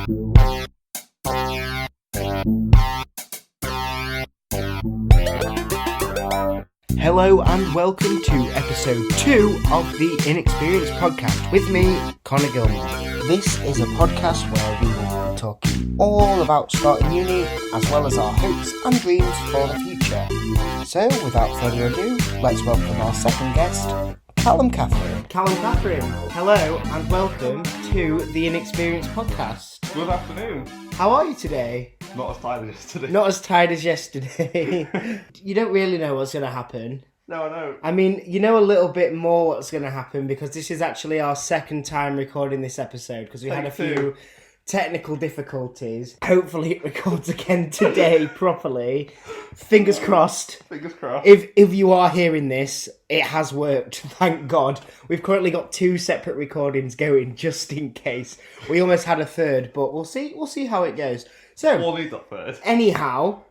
Hello and welcome to episode 2 of the Inexperienced Podcast with me, Connor Gilmore. This is a podcast where we will be talking all about starting uni as well as our hopes and dreams for the future. So without further ado, let's welcome our second guest, Callum Cathrine. Callum Cathrine, hello and welcome to the Inexperienced Podcast. Good afternoon. How are you today? Not as tired as yesterday. Not as tired as yesterday. You don't really know what's going to happen. No, I know. I mean, you know a little bit more what's going to happen because this is actually our second time recording this episode because we had a few technical difficulties. Hopefully it records again today properly. Fingers crossed. Fingers crossed. If you are hearing this, it has worked, thank God. We've currently got 2 separate recordings going just in case. We almost had a third, but we'll see how it goes. So, we'll need that first. Anywho,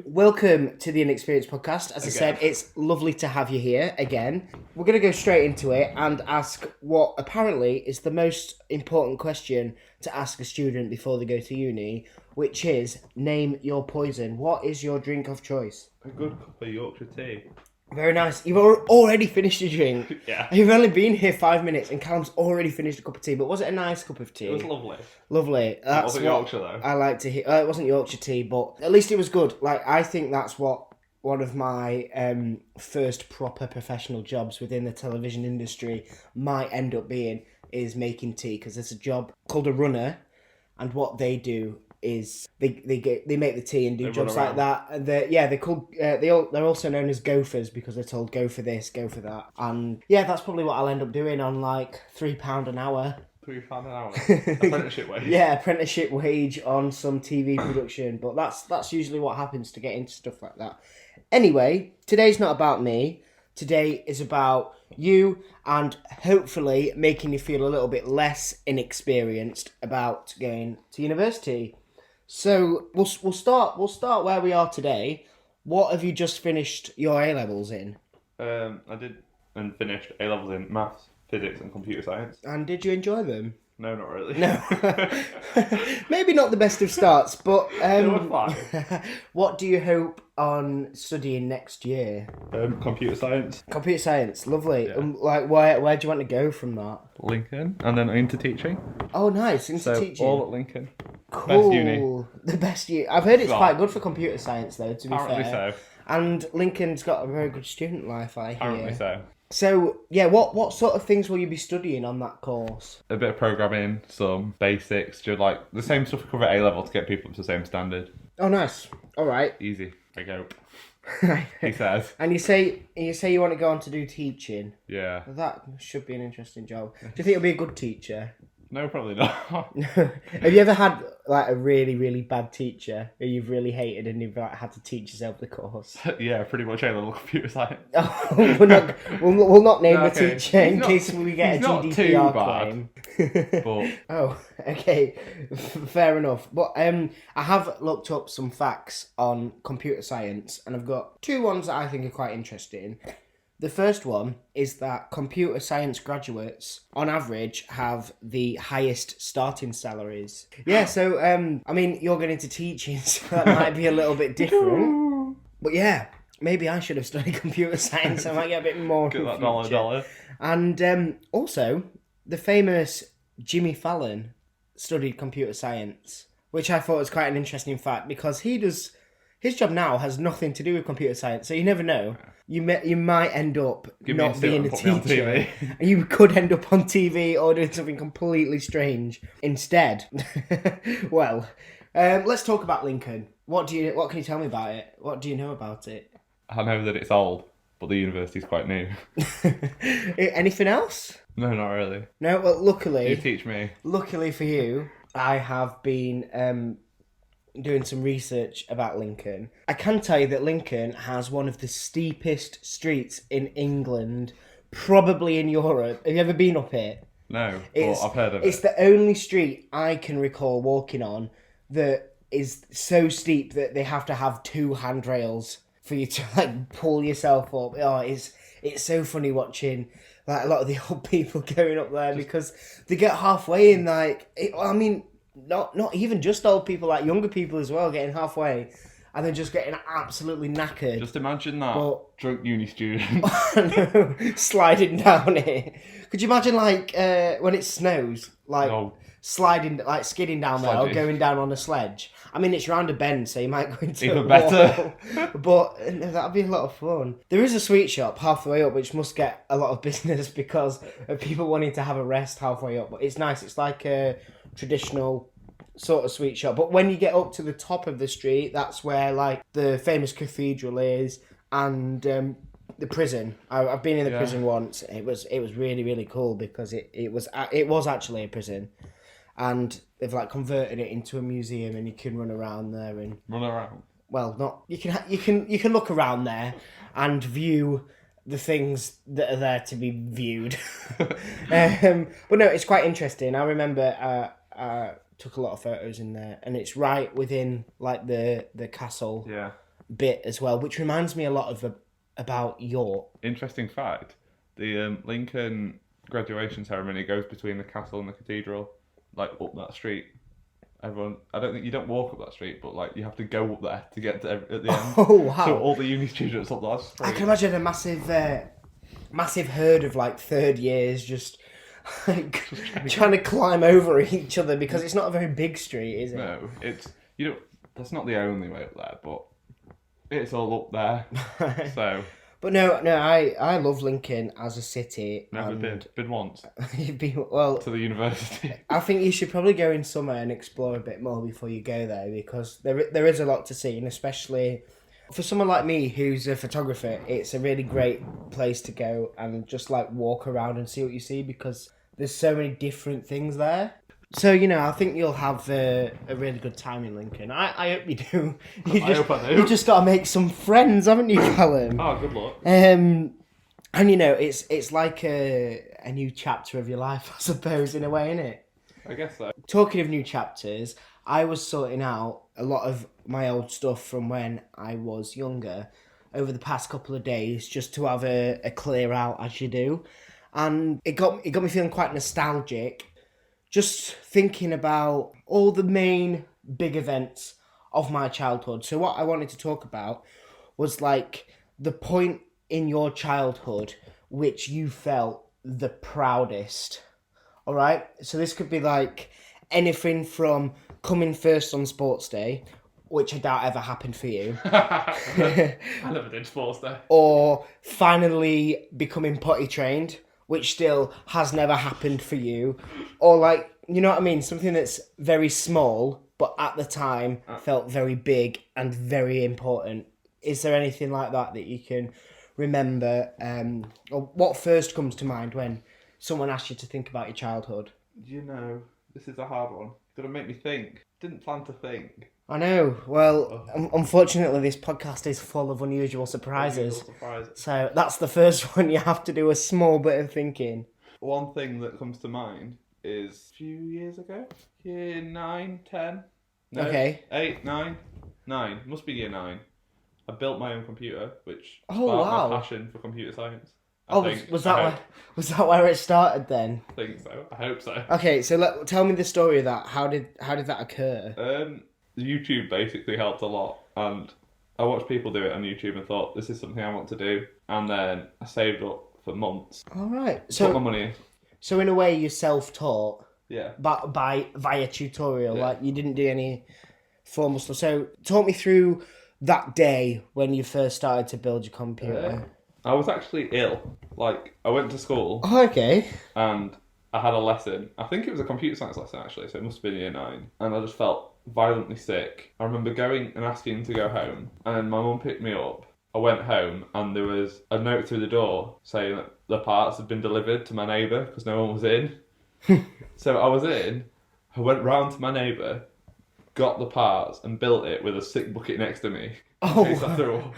welcome to the Inexperienced Podcast. As I said, it's lovely to have you here again. We're going to go straight into it and ask what apparently is the most important question to ask a student before they go to uni, which is, name your poison. What is your drink of choice? A good cup of Yorkshire tea. Very nice. You've already finished your drink. Yeah. You've only been here 5 minutes and Callum's already finished a cup of tea, but was it a nice cup of tea? It was lovely. Lovely. It wasn't Yorkshire though. I like to hear. It wasn't Yorkshire tea, but at least it was good. Like, I think that's what one of my first proper professional jobs within the television industry might end up being, is making tea, because there's a job called a runner, and what they do is they make the tea and do jobs like that. And they're called they're also known as gophers because they're told go for this, go for that. And yeah, that's probably what I'll end up doing on like £3 an hour. £3 an hour. Apprenticeship wage. Yeah, apprenticeship wage on some TV production. But that's usually what happens to get into stuff like that. Anyway, today's not about me. Today is about you and hopefully making you feel a little bit less inexperienced about going to university. So we'll start where we are today. What have you just finished your A-levels in? I did and finished A-levels in maths, physics and computer science. And did you enjoy them? No, not really. No. Maybe not the best of starts, but They were fine. What do you hope on studying next year? Computer science. Computer science, lovely. Yeah. Where do you want to go from that? Lincoln. And then into teaching. Oh, nice, into teaching. All at Lincoln. Cool. Best uni. The best uni. I've heard it's quite good for computer science, though, to be Apparently fair. so. And Lincoln's got a very good student life, I hear. Apparently so. So, yeah, what sort of things will you be studying on that course? A bit of programming, some basics, just like the same stuff we cover at A-level to get people up to the same standard. Oh, nice. All right. Easy. I hope. He says. And you say you want to go on to do teaching. Yeah. That should be an interesting job. Do you think you'll be a good teacher? No, probably not. Have you ever had like a really, really bad teacher who you've really hated and you've like, had to teach yourself the course? Yeah, pretty much A-level computer science. Oh, we'll not name the Okay. teacher in He's case we get a not too GDPR bad, claim. but Oh, okay, fair enough. But I have looked up some facts on computer science, and I've got 2 ones that I think are quite interesting. The first one is that computer science graduates, on average, have the highest starting salaries. Yeah, so, I mean, you're going into teaching, so that might be a little bit different. But yeah, maybe I should have studied computer science. I might get a bit more. get that future. dollar. And also, the famous Jimmy Fallon studied computer science, which I thought was quite an interesting fact because his job now has nothing to do with computer science, so you never know. You might end up not being a teacher. And you could end up on TV or doing something completely strange instead. Well, let's talk about Lincoln. What can you tell me about it? What do you know about it? I know that it's old, but the university's quite new. Anything else? No, not really. No, well, luckily... You teach me. Luckily for you, I have been doing some research about Lincoln. I can tell you that Lincoln has one of the steepest streets in England, probably in Europe. Have you ever been up here? No, but I've heard of it. It's the only street I can recall walking on that is so steep that they have to have 2 handrails for you to like pull yourself up. Oh, it's so funny watching like a lot of the old people going up there because they get halfway and like, not even just old people, like younger people as well, getting halfway and then just getting absolutely knackered. Just imagine that drunk uni student sliding down it. Could you imagine like when it snows, like sliding, like skidding down there or going down on a sledge? I mean, it's round a bend, so you might go into even better. But that'd be a lot of fun. There is a sweet shop halfway up, which must get a lot of business because of people wanting to have a rest halfway up. But it's nice. It's like a traditional sort of sweet shop. But when you get up to the top of the street, that's where like the famous cathedral is and the prison. I've been in the prison once. It was really, really cool because it was actually a prison. And they've like converted it into a museum, and you can run around there and Well, not you can look around there and view the things that are there to be viewed. But no, it's quite interesting. I remember I took a lot of photos in there, and it's right within like the castle bit as well, which reminds me a lot of about York. Interesting fact: the Lincoln graduation ceremony goes between the castle and the cathedral. Like up that street, I don't think you don't walk up that street, but like you have to go up there to get to at the end. Oh wow! So all the uni students up that street. I can imagine a massive herd of like third years just like trying to climb over each other because it's not a very big street, is it? No, that's not the only way up there, but it's all up there. So. But no, I love Lincoln as a city. Never been once. You've been to the university. I think you should probably go in summer and explore a bit more before you go there because there is a lot to see, and especially for someone like me who's a photographer, it's a really great place to go and just like walk around and see what you see because there's so many different things there. So, I think you'll have a really good time in Lincoln. I hope you do. I hope I do. You've just got to make some friends, haven't you, Callum? Oh, good luck. And, it's like a new chapter of your life, I suppose, in a way, isn't it? I guess so. Talking of new chapters, I was sorting out a lot of my old stuff from when I was younger over the past couple of days just to have a clear out, as you do. And it got me feeling quite nostalgic. Just thinking about all the main big events of my childhood. So what I wanted to talk about was like the point in your childhood which you felt the proudest. All right? So this could be like anything from coming first on sports day, which I doubt ever happened for you. I never did sports day. Or finally becoming potty trained, which still has never happened for you. Or like, you know what I mean? Something that's very small, but at the time felt very big and very important. Is there anything like that you can remember? Or what first comes to mind when someone asks you to think about your childhood? This is a hard one. Gotta make me think. Didn't plan to think. I know. Well, unfortunately, this podcast is full of unusual surprises. So that's the first one. You have to do a small bit of thinking. One thing that comes to mind is a few years ago. Year 9, 10. No, okay. 8, 9. 9. Must be year 9. I built my own computer, which sparked my passion for computer science. Was that where it started then? I think so. I hope so. Okay, so tell me the story of that. How did that occur? YouTube basically helped a lot, and I watched people do it on YouTube and thought, this is something I want to do, and then I saved up for months. All right. Put my money in. So in a way, you're self-taught. Yeah. But via tutorial, like you didn't do any formal stuff. So talk me through that day when you first started to build your computer. I was actually ill. Like, I went to school. Oh, okay. And I had a lesson. I think it was a computer science lesson, actually, so it must have been year 9. And I just felt violently sick. I remember going and asking to go home, and then my mum picked me up. I went home, and there was a note through the door saying that the parts had been delivered to my neighbour because no one was in. So I was in. I went round to my neighbour, got the parts and built it with a sick bucket next to me. Oh. In case I threw up.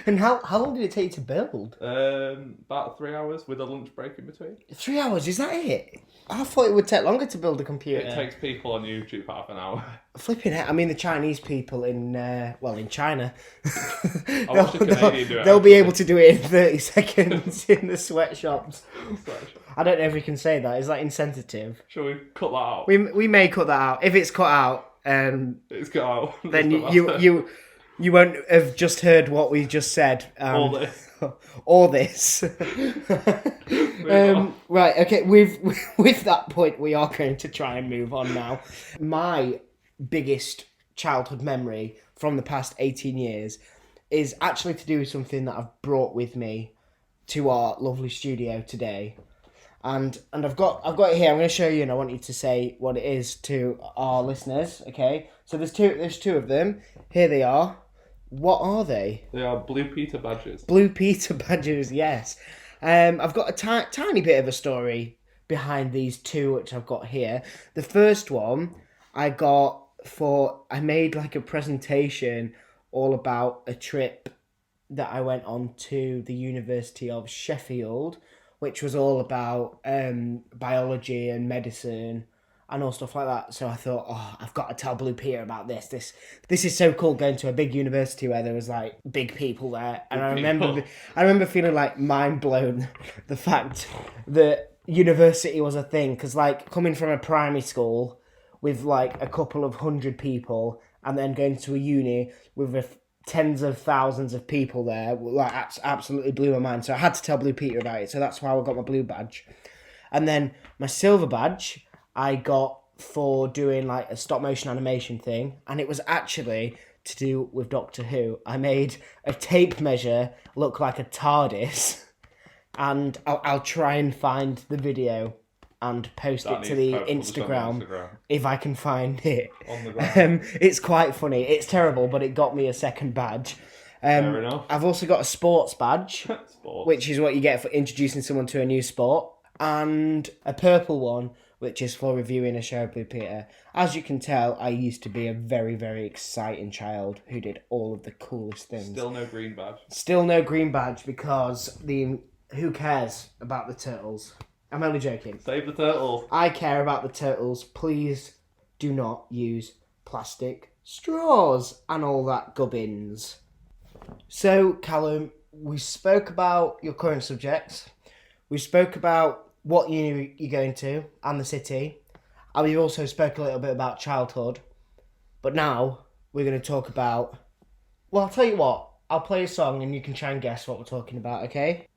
And how long did it take to build? About 3 hours with a lunch break in between. 3 hours, is that it? I thought it would take longer to build a computer. It takes people on YouTube half an hour. Flipping it. I mean, the Chinese people in China, I watched a Canadian do it. they'll be able to do it in 30 seconds in the sweatshops. I don't know if we can say that. Is that insensitive? Shall we cut that out? We may cut that out. If it's cut out, it's cut out. then you won't have just heard what we just said. All this. All this. Right, okay, with that point, we are going to try and move on now. My biggest childhood memory from the past 18 years is actually to do with something that I've brought with me to our lovely studio today. And I've got it here. I'm going to show you, and I want you to say what it is to our listeners, okay? So there's two of them. Here they are. What are they? They are Blue Peter badges. Blue Peter badges, yes. I've got a tiny bit of a story behind these two, which I've got here. The first one I made like a presentation all about a trip that I went on to the University of Sheffield, which was all about biology and medicine and all stuff like that. So I thought, I've got to tell Blue Peter about this. This is so cool, going to a big university where there was like big people there. And I remember feeling like mind blown the fact that university was a thing. Because like coming from a primary school with like a couple of 100 people and then going to a uni with tens of thousands of people there, like absolutely blew my mind. So I had to tell Blue Peter about it. So that's why I got my blue badge. And then my silver badge I got for doing like a stop motion animation thing, and it was actually to do with Doctor Who. I made a tape measure look like a TARDIS, and I'll try and find the video and post it to the Instagram if I can find it. On the ground. It's quite funny. It's terrible, but it got me a second badge. Fair enough. I've also got a sports badge, which is what you get for introducing someone to a new sport, and a purple one, which is for reviewing a show, Blue Peter. As you can tell, I used to be a very, very exciting child who did all of the coolest things. Still no green badge. Still no green badge because who cares about the turtles? I'm only joking. Save the turtles. I care about the turtles. Please do not use plastic straws and all that gubbins. So, Callum, we spoke about your current subjects. We spoke about what uni you're going to and the city. And we also spoke a little bit about childhood. But now we're going to talk about... Well, I'll tell you what. I'll play a song and you can try and guess what we're talking about, okay?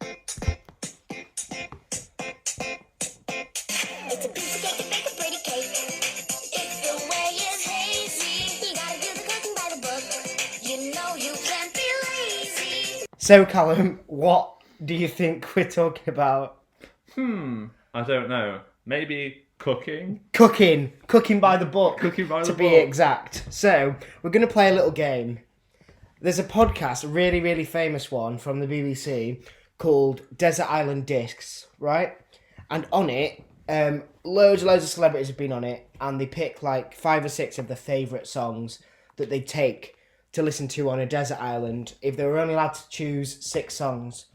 So, Callum, what do you think we're talking about? I don't know. Maybe cooking? Cooking by the book. Cooking by the book. To be exact. So, we're going to play a little game. There's a podcast, a really, really famous one from the BBC called Desert Island Discs, right? And on it, loads of celebrities have been on it, and they pick like 5 or 6 of their favourite songs that they take to listen to on a desert island if they were only allowed to choose 6 songs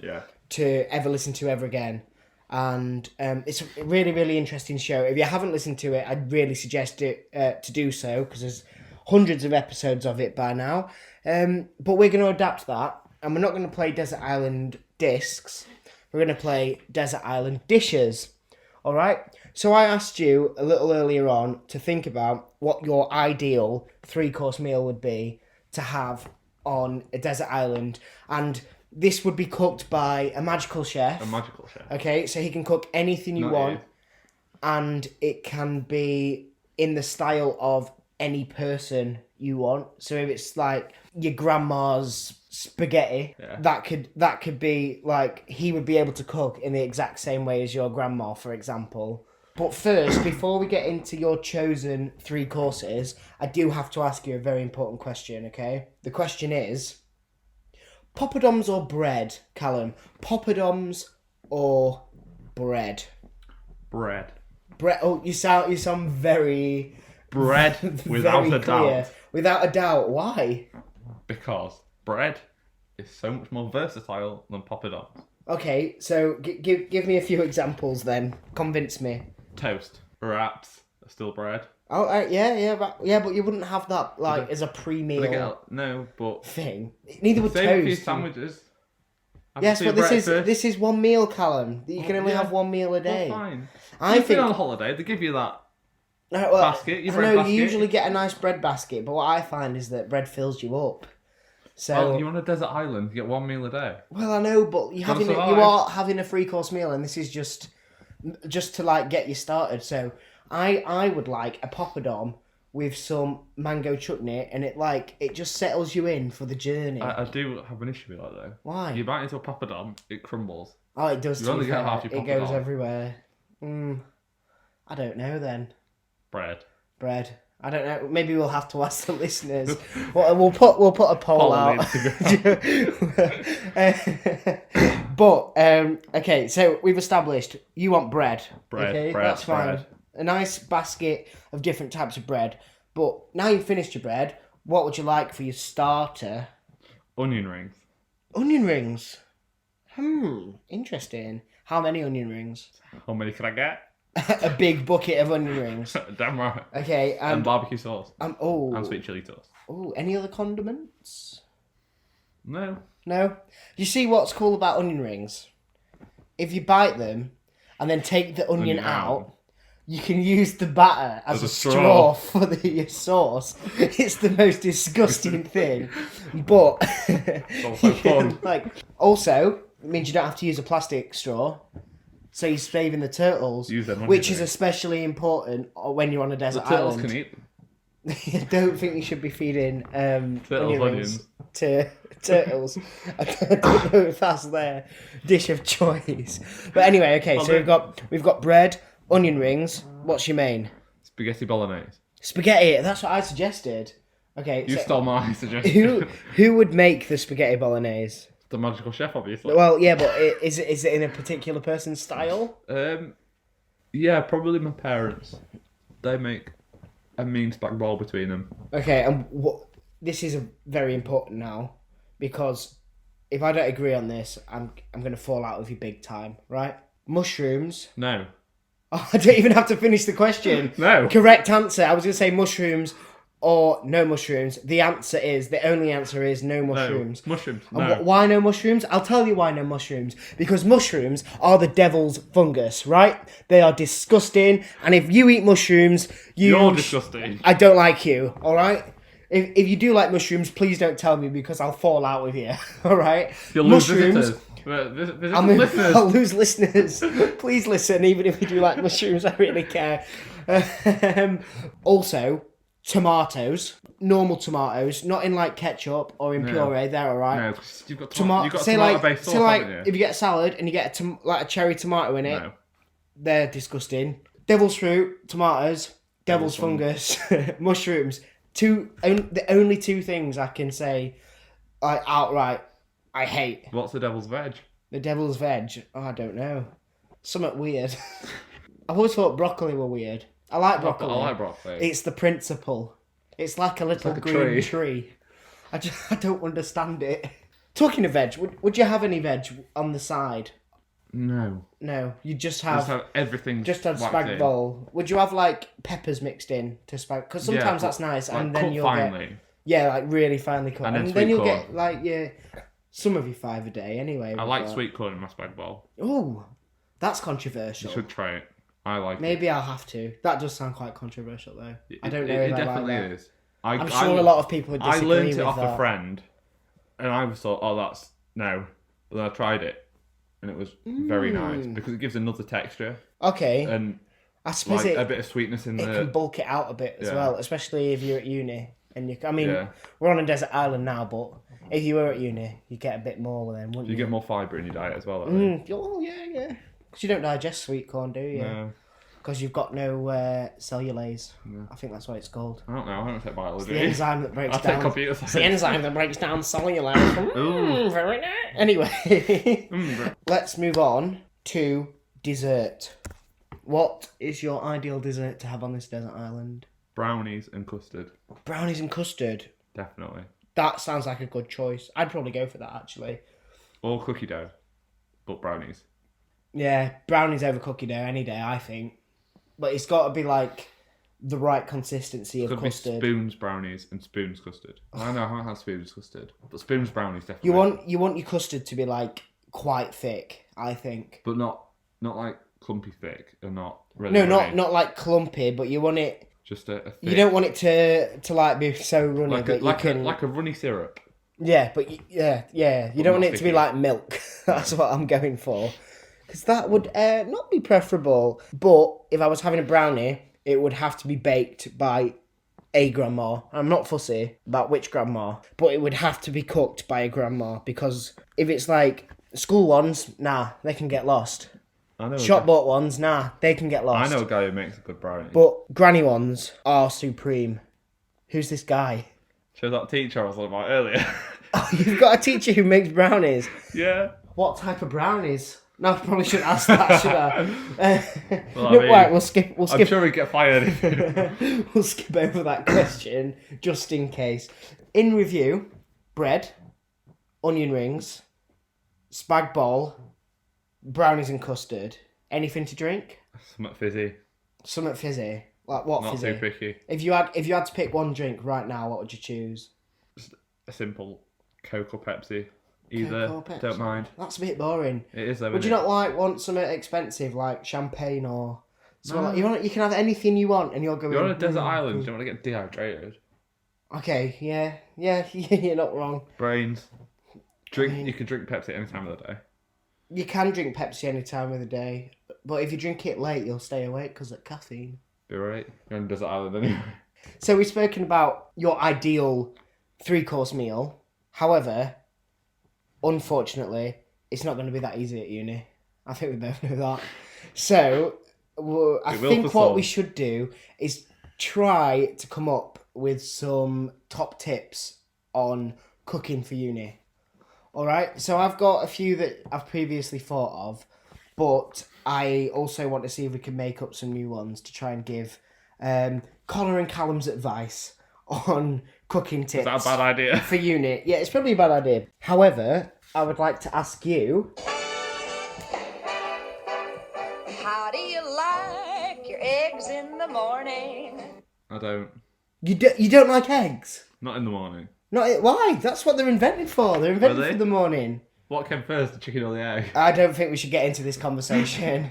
to ever listen to ever again. And it's a really, really interesting show. If you haven't listened to it, I'd really suggest it to do so, because there's hundreds of episodes of it by now. But we're going to adapt that, and we're not going to play Desert Island Discs. We're going to play Desert Island Dishes. All right? So I asked you a little earlier on to think about what your ideal 3-course meal would be to have on a desert island, and this would be cooked by a magical chef. Okay, so he can cook anything you want, and it can be in the style of any person you want. So if it's like your grandma's spaghetti, that could be like, he would be able to cook in the exact same way as your grandma, for example. But first, before we get into your chosen 3 courses, I do have to ask you a very important question, okay? The question is, poppadoms or bread, Callum? Poppadoms or bread? Bread. Bread. Oh, you sound very, Bread, without Very a clear. doubt. Without a doubt. Why? Because bread is so much more versatile than poppadoms. Okay, so give me a few examples then. Convince me. Toast, wraps are still bread. Oh, yeah, but you wouldn't have that like as a pre-meal No, but thing. Neither would same toast. for your sandwiches. Yes, but this is one meal, Callum. You can only have one meal a day. Well, fine. I think on holiday, they give you that well, basket. Your I bread know basket. you usually get a nice bread basket, but what I find is that bread fills you up. So Well, you're on a desert island. You get one meal a day. well, I know, but you are having a 3-course meal, and this is just to like get you started. So I would like a poppadom with some mango chutney, and it just settles you in for the journey. I do have an issue with that though. Why? You bite into a poppadom, it crumbles. Oh, it does. You only get half your It goes poppadom. everywhere. I don't know then. Bread. I don't know. Maybe we'll have to ask the listeners. We'll put a poll out. But okay, so we've established you want bread. Okay, that's fine. Bread. A nice basket of different types of bread. But now you've finished your bread, what would you like for your starter? Onion rings. Onion rings. Interesting. How many onion rings? How many can I get? A big bucket of onion rings. Damn right. Okay, And barbecue sauce. And sweet chili toast. Oh, any other condiments? No. No? You see what's cool about onion rings? If you bite them and then take the onion out, you can use the batter as a straw for your sauce. It's the most disgusting thing. But It's also fun. Also, it means you don't have to use a plastic straw. So you're saving the turtles, which is especially important when you're on a desert island. The turtles can eat them. I don't think you should be feeding onions to turtles. I don't know if that's their dish of choice. But anyway, okay, so we've got bread, onion rings. What's your main? Spaghetti bolognese. Spaghetti. That's what I suggested. Okay, You stole my suggestion. who would make the spaghetti bolognese? The magical chef, obviously. Well, yeah, but is it in a particular person's style? Yeah, probably my parents. They make a mean spag bowl between them. Okay, and this is very important now, because if I don't agree on this, I'm going to fall out with you big time, right? Mushrooms. No. Oh, I don't even have to finish the question. No. Correct answer. I was going to say mushrooms or no mushrooms. The only answer is no mushrooms. No. Mushrooms. And why no mushrooms? I'll tell you why no mushrooms. Because mushrooms are the devil's fungus, right? They are disgusting. And if you eat mushrooms, you're disgusting. I don't like you, all right? If you do like mushrooms, please don't tell me, because I'll fall out with you, all right? You'll lose visitors. Listeners. I'll lose listeners. Please listen, even if you do like mushrooms, I really care. Also, tomatoes, normal tomatoes, not in like ketchup or in puree. They're alright. No, because you've got tomato-based sauce, haven't you? If you get a salad and you get a cherry tomato in it, they're disgusting. Devil's fruit, tomatoes, devil's fungus, mushrooms. The only two things I can say, outright, I hate. What's the devil's veg? The devil's veg? Oh, I don't know. Something weird. I've always thought broccoli were weird. I like broccoli. I like broccoli. It's the principle. It's like a little green tree. I don't understand it. Talking of veg, would you have any veg on the side? No. No, you just have everything. Just have spag bowl. Would you have like peppers mixed in to spag? Because sometimes that's nice, and then you'll get like really finely cut, and then you'll get like some of your 5 a day anyway. I like sweet corn in my spag bowl. Oh, that's controversial. You should try it. I like it. Maybe I'll have to. That does sound quite controversial though. I don't know if it I definitely like that. is. I'm sure a lot of people would disagree with that. I learned it off a friend, and I thought, that's no. But then I tried it, and it was very nice because it gives another texture. Okay. And I suppose a bit of sweetness in there. It can bulk it out a bit as well, especially if you're at uni. And we're on a desert island now, but if you were at uni, you get a bit more then, wouldn't you? You get more fibre in your diet as well. Oh, yeah. Because you don't digest sweet corn, do you? No. Because you've got no cellulase. No. I think that's what it's called. I don't know. I don't take biology. It's the enzyme that breaks down. Computer science. It's the enzyme that breaks down cellulase. Very nice. Anyway, let's move on to dessert. What is your ideal dessert to have on this desert island? Brownies and custard. Brownies and custard. Definitely. That sounds like a good choice. I'd probably go for that, actually. Or cookie dough, but brownies. Yeah, brownies over cookie dough any day, I think. But it's got to be like the right consistency of custard. Be Spoons brownies and Spoons custard. I know I haven't had Spoons custard, but Spoons brownies definitely. You want your custard to be like quite thick, I think. But not like clumpy thick and not really. No, runny. not like clumpy, but you want it. Just a thick, you don't want it to like be so runny like that a runny syrup. Yeah, but you don't want it to be like milk. That's what I'm going for. Because that would not be preferable. But if I was having a brownie, it would have to be baked by a grandma. I'm not fussy about which grandma, but it would have to be cooked by a grandma. Because if it's like school ones, nah, they can get lost. Shop bought ones, nah, they can get lost. I know a guy who makes a good brownie. But granny ones are supreme. Who's this guy? Shows that teacher I was on about earlier. Oh, you've got a teacher who makes brownies? Yeah. What type of brownies? No, I probably shouldn't ask that, should I? Well, no, right, we'll skip. I'm sure we'd get fired. We'll skip over that question, just in case. In review, bread, onion rings, spag bol, brownies and custard. Anything to drink? Something fizzy. Something fizzy. Like what Not fizzy? too picky. If you had to pick one drink right now, what would you choose? Just a simple Coke or Pepsi. Either. Coke or Pepsi? Don't mind. That's a bit boring. It is though. Would you not want something expensive like champagne or something? No. You can have anything you want, and you're going. You're on a desert island. You don't want to get dehydrated. Okay, yeah, you're not wrong. Brains. You can drink Pepsi any time of the day. You can drink Pepsi any time of the day, but if you drink it late, you'll stay awake because of caffeine. Be right. You're on a desert island anyway. So we've spoken about your ideal 3-course meal. However, unfortunately, it's not going to be that easy at uni. I think we both know that. So I think what we should do is try to come up with some top tips on cooking for uni. All right, so I've got a few that I've previously thought of, but I also want to see if we can make up some new ones to try and give Connor and Callum's advice on cooking tips. Is that a bad idea? For uni. Yeah, it's probably a bad idea. However, I would like to ask you... How do you like your eggs in the morning? I don't. You don't like eggs? Not in the morning. Why? That's what they're invented for. They're invented for the morning. What came first, the chicken or the egg? I don't think we should get into this conversation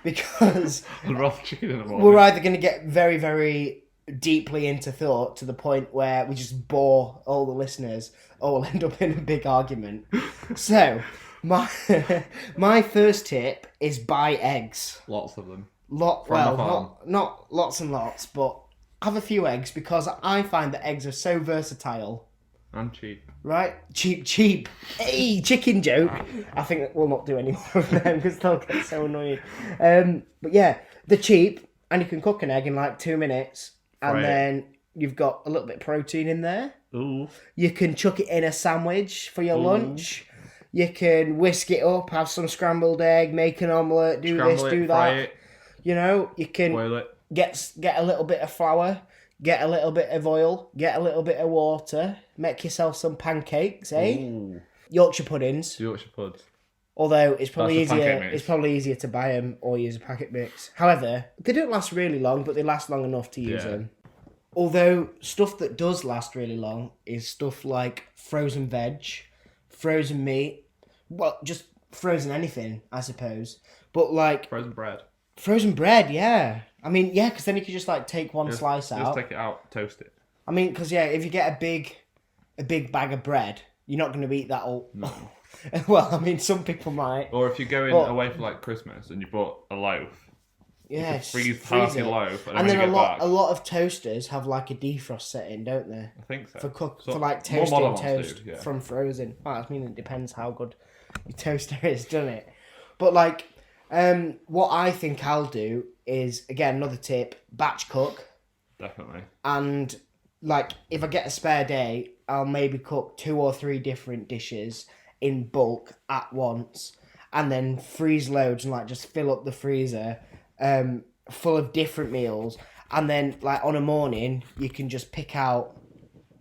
because I'd rather chicken in the morning. We're either going to get very, very deeply into thought to the point where we just bore all the listeners, or we'll end up in a big argument. So, my first tip is buy eggs. Lots of them. Not lots and lots, but have a few eggs because I find that eggs are so versatile. And cheap. Right? Cheap. Hey, chicken joke. I think that we'll not do any more of them because they'll get so annoying. But yeah, they're cheap and you can cook an egg in like 2 minutes and then you've got a little bit of protein in there. Ooh. You can chuck it in a sandwich for your lunch. You can whisk it up, have some scrambled egg, make an omelette, do that. Fry it. You know, you can boil it. Get a little bit of flour, get a little bit of oil, get a little bit of water, make yourself some pancakes, eh? Ooh. Yorkshire puddings. Yorkshire puds. Although it's probably easier to buy them or use a packet mix. However, they don't last really long, but they last long enough to use them. Although stuff that does last really long is stuff like frozen veg, frozen meat, well, just frozen anything, I suppose. But like frozen bread. Frozen bread, yeah. I mean, yeah, because then you could just like take one slice out. Just take it out, toast it. I mean, because if you get a big bag of bread, you're not going to eat that all. No. Well, I mean, some people might. Or if you're going away for like Christmas and you bought a loaf, yeah, freeze half your loaf, and then a lot of toasters have like a defrost setting, don't they? I think so. For like toasting toast from frozen. Well, I mean, it depends how good your toaster is, doesn't it? But like. What I think I'll do is, again, another tip, batch cook. Definitely. And, like, if I get a spare day, I'll maybe cook 2 or 3 different dishes in bulk at once. And then freeze loads and, like, just fill up the freezer full of different meals. And then, like, on a morning, you can just pick out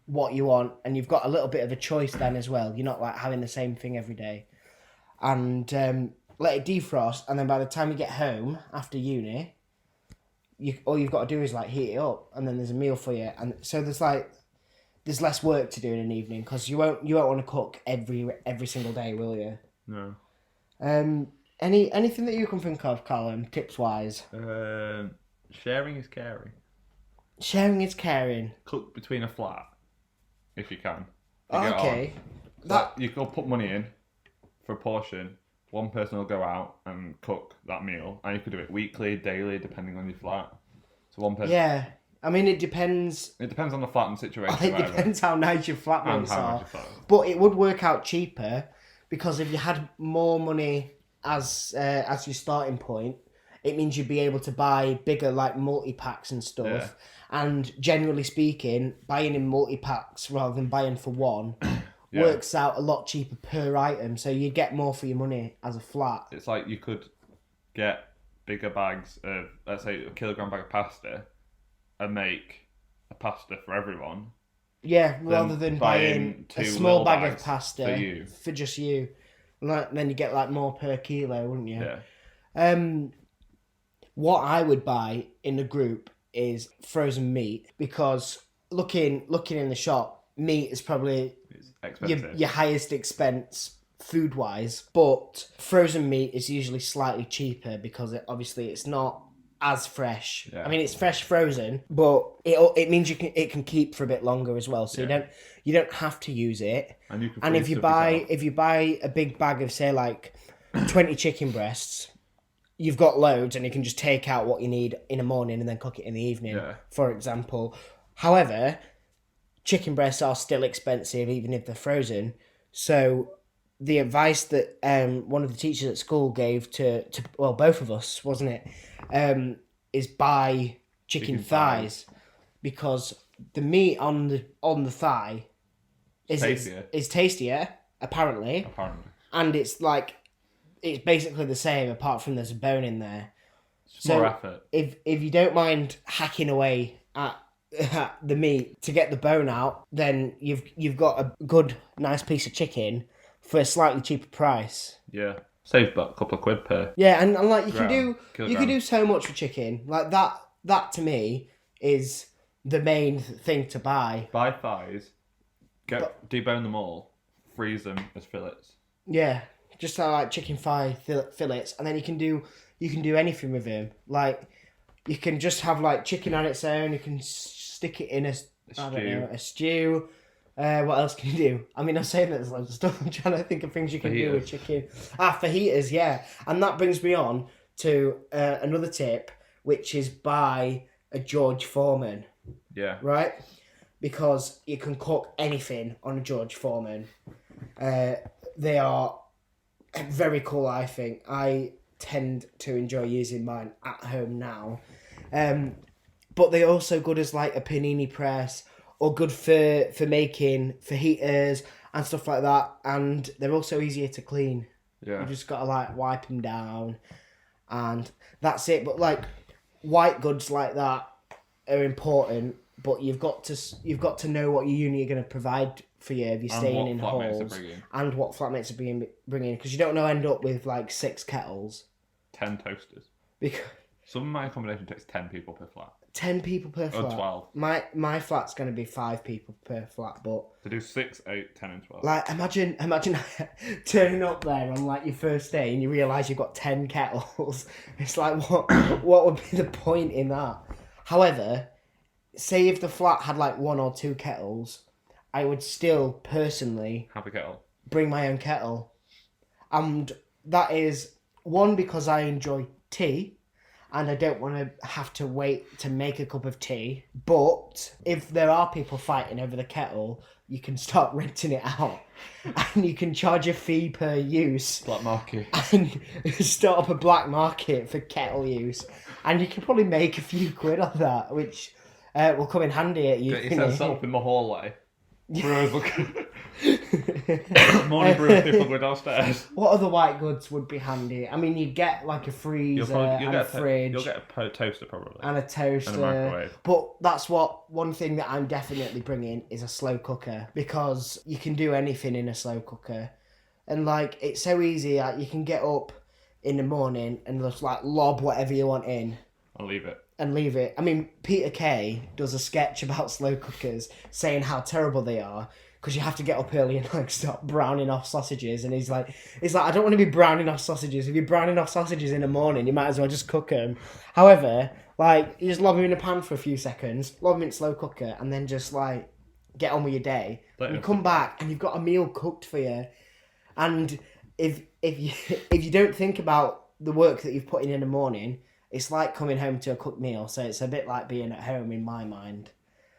what you want, and you've got a little bit of a choice then as well. You're not, like, having the same thing every day. And let it defrost, and then by the time you get home after uni, all you've got to do is, like, heat it up, and then there's a meal for you. And so there's less work to do in an evening, because you won't want to cook every single day, will you? No. Anything that you can think of, Callum, tips-wise? Sharing is caring. Sharing is caring. Cook between a flat, if you can. Okay. You can put money in for a portion. One person will go out and cook that meal, and you could do it weekly, daily, depending on your flat. So one person. Yeah. I mean, it depends. It depends on the flat and situation. It depends how nice your flatmates are. But it would work out cheaper, because if you had more money as your starting point, it means you'd be able to buy bigger, like, multi-packs and stuff. Yeah. And generally speaking, buying in multi-packs rather than buying for one works out a lot cheaper per item. So you get more for your money as a flat. It's like you could get bigger bags of, let's say, a kilogram bag of pasta and make a pasta for everyone. Yeah, rather than buying a small bag of pasta for just you. Then you get, like, more per kilo, wouldn't you? Yeah. What I would buy in the group is frozen meat, because looking in the shop, meat is probably your highest expense food-wise, but frozen meat is usually slightly cheaper because it's not as fresh. Yeah. I mean, it's fresh frozen, but it means it can keep for a bit longer as well. So you don't have to use it. And if you buy a big bag of, say, like 20 chicken breasts, you've got loads, and you can just take out what you need in the morning and then cook it in the evening, for example. However, chicken breasts are still expensive even if they're frozen. So the advice that one of the teachers at school gave to both of us, wasn't it, is buy chicken thighs, because the meat on the thigh is tastier, apparently. And it's like, it's basically the same, apart from there's a bone in there. It's more effort. If you don't mind hacking away at the meat to get the bone out, then you've got a good, nice piece of chicken for a slightly cheaper price. Yeah, save about a couple of quid per. Yeah, and like you can do so much for chicken. Like that to me is the main thing to buy. Buy thighs, debone them all, freeze them as fillets. Yeah. Just like chicken thigh fillets, and then you can do anything with them. Like, you can just have, like, chicken on its own. You can stick it in a stew. What else can you do? I mean, I'm saying that there's loads of stuff. I'm trying to think of things you can do with chicken. Fajitas, yeah. And that brings me on to another tip, which is buy a George Foreman. Yeah. Right? Because you can cook anything on a George Foreman. They are very cool, I think. I tend to enjoy using mine at home now. But they're also good as, like, a panini press, or good for making fajitas and stuff like that. And they're also easier to clean. Yeah. You just got to, like, wipe them down, and that's it. But, like, white goods like that are important, but you've got to know what your uni are going to provide for you if you're staying in halls, and what flatmates are bringing, because you don't want to end up with, like, 6 kettles, 10 toasters. Because some of my accommodation takes 10 people per flat. 10 people per flat. Or 12. My flat's going to be 5 people per flat, but to do 6, 8, 10, and 12. Like, imagine turning up there on, like, your first day and you realise you've got 10 kettles. It's like, what would be the point in that? However, say if the flat had, like, 1 or 2 kettles, I would still personally have a kettle. Bring my own kettle. And that is, one, because I enjoy tea, and I don't want to have to wait to make a cup of tea. But if there are people fighting over the kettle, you can start renting it out. And you can charge a fee per use. Black market. And start up a black market for kettle use. And you can probably make a few quid on that, which will come in handy at you. Get yourself set up in the hallway. Brewers look. Morning Brewers people go downstairs. What other white goods would be handy? I mean, you get like a freezer and a fridge. You'll get a toaster probably. And a toaster. And a microwave. But that's one thing that I'm definitely bringing is a slow cooker, because you can do anything in a slow cooker. And like, it's so easy, like you can get up in the morning and just like lob whatever you want in. I'll leave it. And leave it. I mean, Peter Kay does a sketch about slow cookers saying how terrible they are, because you have to get up early and like start browning off sausages. And he's like, I don't want to be browning off sausages. If you're browning off sausages in the morning, you might as well just cook them. However, like, you just lob them in a pan for a few seconds, lob them in slow cooker, and then just like get on with your day. And you come back and you've got a meal cooked for you. And if you don't think about the work that you've put in the morning, it's like coming home to a cooked meal, so it's a bit like being at home in my mind.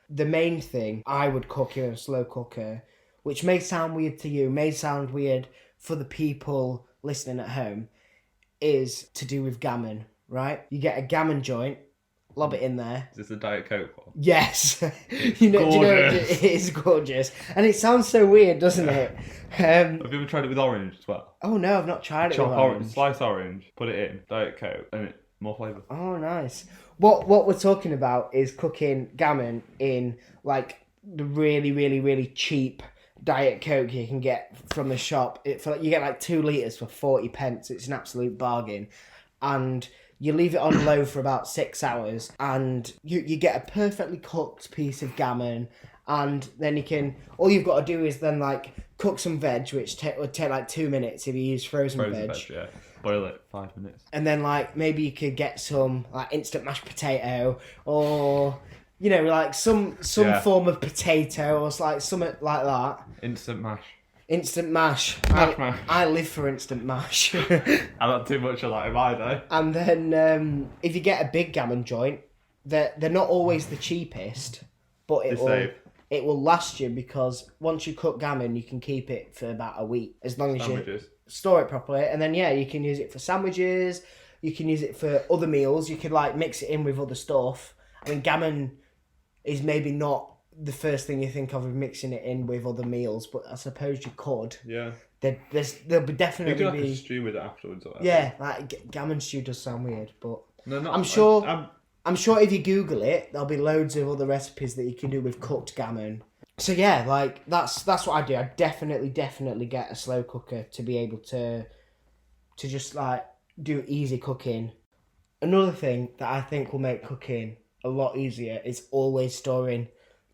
The main thing I would cook in a slow cooker, which may sound weird to you, may sound weird for the people listening at home, is to do with gammon, right? You get a gammon joint, lob it in there. Is this a Diet Coke one? Yes. Do you know, it is gorgeous. And it sounds so weird, doesn't it? Have you ever tried it with orange as well? Oh no, I've not tried it with orange. Slice orange, put it in, Diet Coke, and more flavour. Oh, nice. What we're talking about is cooking gammon in like the really, really, really cheap Diet Coke you can get from the shop. You get like 2 litres for 40 pence. It's an absolute bargain. And you leave it on low for about 6 hours, and you get a perfectly cooked piece of gammon. And then all you've got to do is then like cook some veg, which would take like 2 minutes if you use frozen veg. Yeah. Boil it 5 minutes. And then like maybe you could get some like instant mashed potato, or you know, like some form of potato, or like something like that. Instant mash. Mash. I live for instant mash. I'm not too much of that in my day. And then if you get a big gammon joint, they're not always the cheapest, but it will last you, because once you cook gammon, you can keep it for about a week, as long as you store it properly. And then you can use it for sandwiches, you can use it for other meals, you could like mix it in with other stuff. I mean, gammon is maybe not the first thing you think of mixing it in with other meals, but I suppose you could. Yeah. There'll be definitely you can do like a stew with it afterwards. Or whatever. Yeah, like gammon stew does sound weird, but no, I'm sure if you Google it, there'll be loads of other recipes that you can do with cooked gammon. So yeah, like that's what I do. I definitely get a slow cooker to be able to just like do easy cooking. Another thing that I think will make cooking a lot easier is always storing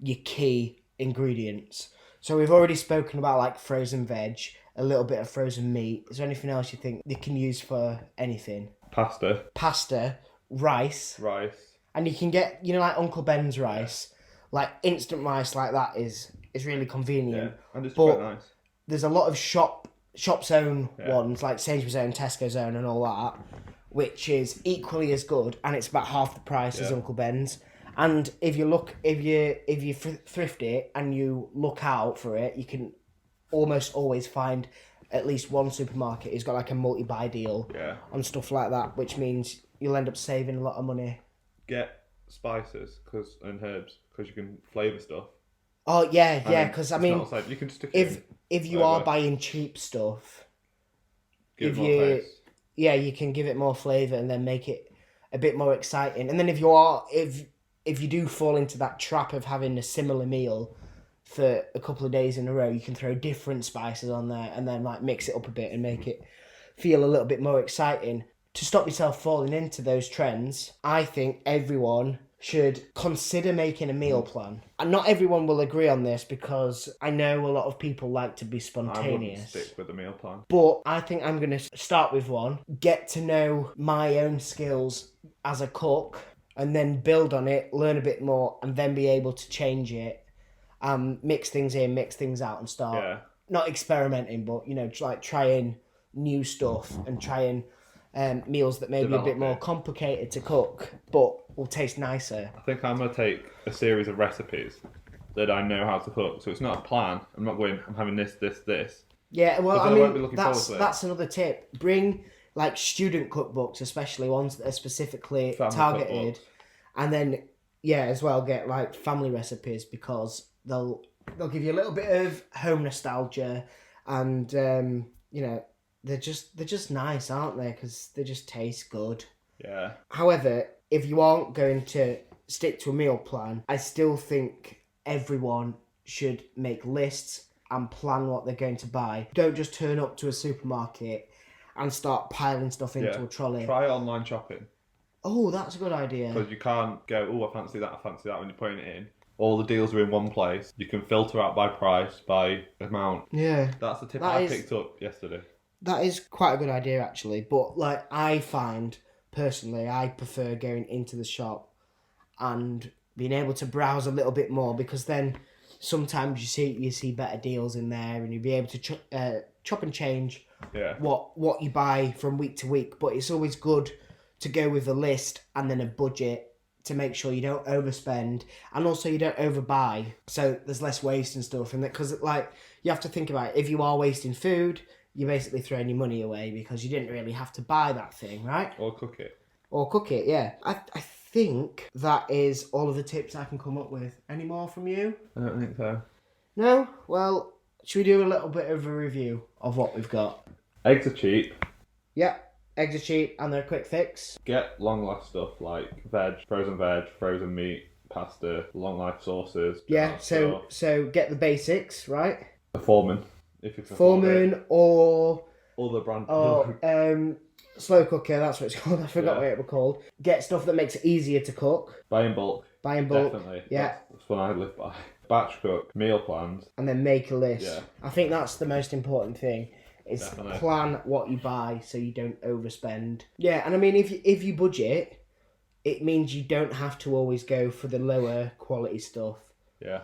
your key ingredients. So we've already spoken about like frozen veg, a little bit of frozen meat. Is there anything else you think you can use for anything? Pasta, rice. And you can get, you know, like Uncle Ben's rice, like instant rice like that is really convenient. Yeah, and it's quite nice. There's a lot of shop's own ones, like Sainsbury's own, Tesco's own and all that, which is equally as good, and it's about half the price as Uncle Ben's. And if you thrift it and you look out for it, you can almost always find at least one supermarket who's got like a multi-buy deal on stuff like that, which means you'll end up saving a lot of money. Get spices and herbs, because you can flavour stuff. Oh yeah, because I mean, like, you can stick if you are buying cheap stuff, you can give it more flavour and then make it a bit more exciting. And then if you do fall into that trap of having a similar meal for a couple of days in a row, you can throw different spices on there and then like mix it up a bit and make it feel a little bit more exciting. To stop yourself falling into those trends, I think everyone should consider making a meal plan. And not everyone will agree on this, because I know a lot of people like to be spontaneous. I wouldn't stick with the meal plan. But I think I'm going to start with one, get to know my own skills as a cook, and then build on it, learn a bit more, and then be able to change it, mix things in, mix things out, and start not experimenting, but, you know, like trying new stuff and trying meals that may be a bit more complicated to cook, but will taste nicer. I think I'm going to take a series of recipes that I know how to cook. So it's not a plan. I'm not going, I'm having this. Yeah, well, I mean, that's another tip. Bring like student cookbooks, especially ones that are specifically targeted. And then, as well, get like family recipes, because they'll They'll give you a little bit of home nostalgia, and they're just nice, aren't they? Because they just taste good. Yeah. However, if you aren't going to stick to a meal plan, I still think everyone should make lists and plan what they're going to buy. Don't just turn up to a supermarket and start piling stuff into a trolley. Try online shopping. Oh, that's a good idea. Because you can't go, oh, I fancy that when you're putting it in. All the deals are in one place. You can filter out by price, by amount. Yeah. That's the tip I picked up yesterday. That is quite a good idea, actually. But, I find, personally, I prefer going into the shop and being able to browse a little bit more, because then sometimes you see better deals in there, and you'll be able to chop and change what you buy from week to week. But it's always good to go with a list and then a budget to make sure you don't overspend, and also you don't overbuy, so there's less waste and stuff. And because you have to think about it. If you are wasting food, you're basically throwing your money away because you didn't really have to buy that thing, right? Or cook it. Yeah. I think that is all of the tips I can come up with. Any more from you? I don't think so. No? Well, should we do a little bit of a review of what we've got? Eggs are cheap. Yeah, eggs are cheap and they're a quick fix. Get long life stuff like frozen meat, pasta, long life sauces. Yeah, so get the basics, right? A Foreman, if it's a Foreman or other brand. slow cooker, that's what it's called. I forgot what it was called. Get stuff that makes it easier to cook. Buy in bulk. Definitely. Yeah. That's what I live by. Batch cook, meal plans. And then make a list. Yeah. I think that's the most important thing. Is plan what you buy so you don't overspend. Yeah, and I mean, if you budget, it means you don't have to always go for the lower quality stuff. Yeah.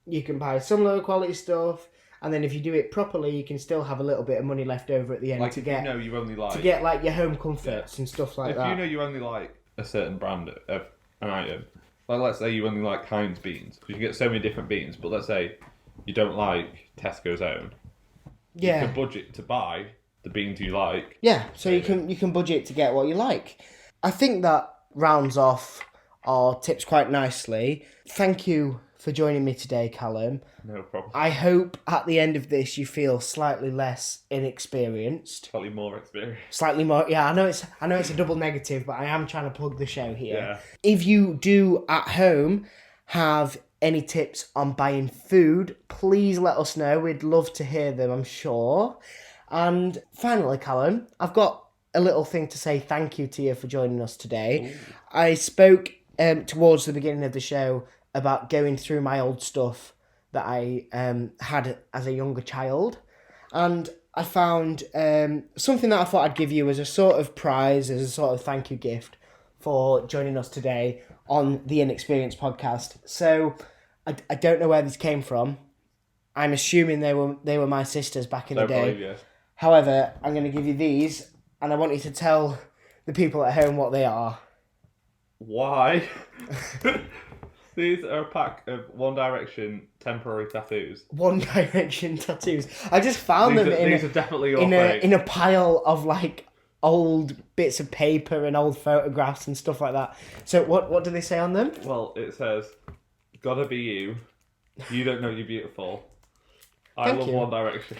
You can buy some lower quality stuff, and then if you do it properly, you can still have a little bit of money left over at the end to get your home comforts and stuff like that. If you know you only like a certain brand of an item, like let's say you only like Heinz beans, you can get so many different beans, but let's say you don't like Tesco's own. Yeah. You can budget to buy the beans you like. Yeah, so you can budget to get what you like. I think that rounds off our tips quite nicely. Thank you for joining me today, Callum. No problem. I hope at the end of this you feel slightly less inexperienced. Slightly more experienced. Slightly more, yeah, I know it's a double negative, but I am trying to plug the show here. Yeah. If you do at home have any tips on buying food, please let us know. We'd love to hear them, I'm sure. And finally, Callum, I've got a little thing to say thank you to you for joining us today. Ooh. I spoke towards the beginning of the show about going through my old stuff that I had as a younger child. And I found something that I thought I'd give you as a sort of prize, as a sort of thank you gift for joining us today on the Inexperienced Podcast. So I don't know where these came from. I'm assuming they were my sisters back in the day. Believe, yes. However, I'm going to give you these, and I want you to tell the people at home what they are. Why? These are a pack of One Direction temporary tattoos. One Direction tattoos. I just found them these are definitely your fake. In a pile of old bits of paper and old photographs and stuff like that. So what do they say on them? Well, it says, "Gotta be you. You don't know you're beautiful. I love One Direction.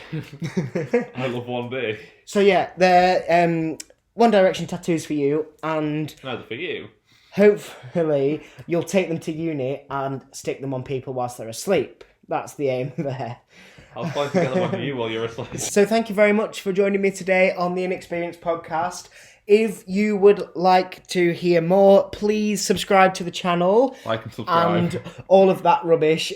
I love 1D." So yeah, they're One Direction tattoos for you, and no, they're for you. Hopefully, you'll take them to uni and stick them on people whilst they're asleep. That's the aim there. I'll try to get them on you while you're asleep. So thank you very much for joining me today on the Inexperienced Podcast. If you would like to hear more, please subscribe to the channel. Like and subscribe. And all of that rubbish.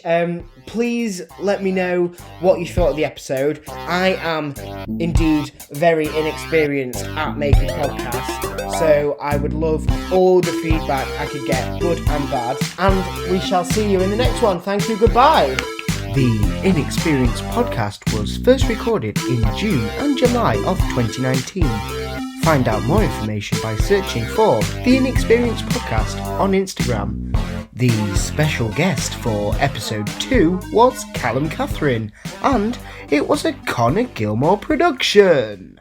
Please let me know what you thought of the episode. I am indeed very inexperienced at making podcasts, so I would love all the feedback I could get, good and bad. And we shall see you in the next one. Thank you, goodbye. The Inexperienced Podcast was first recorded in June and July of 2019. Find out more information by searching for The Inexperienced Podcast on Instagram. The special guest for episode 2 was Callum Cathrine, and it was a Connor Gilmore production.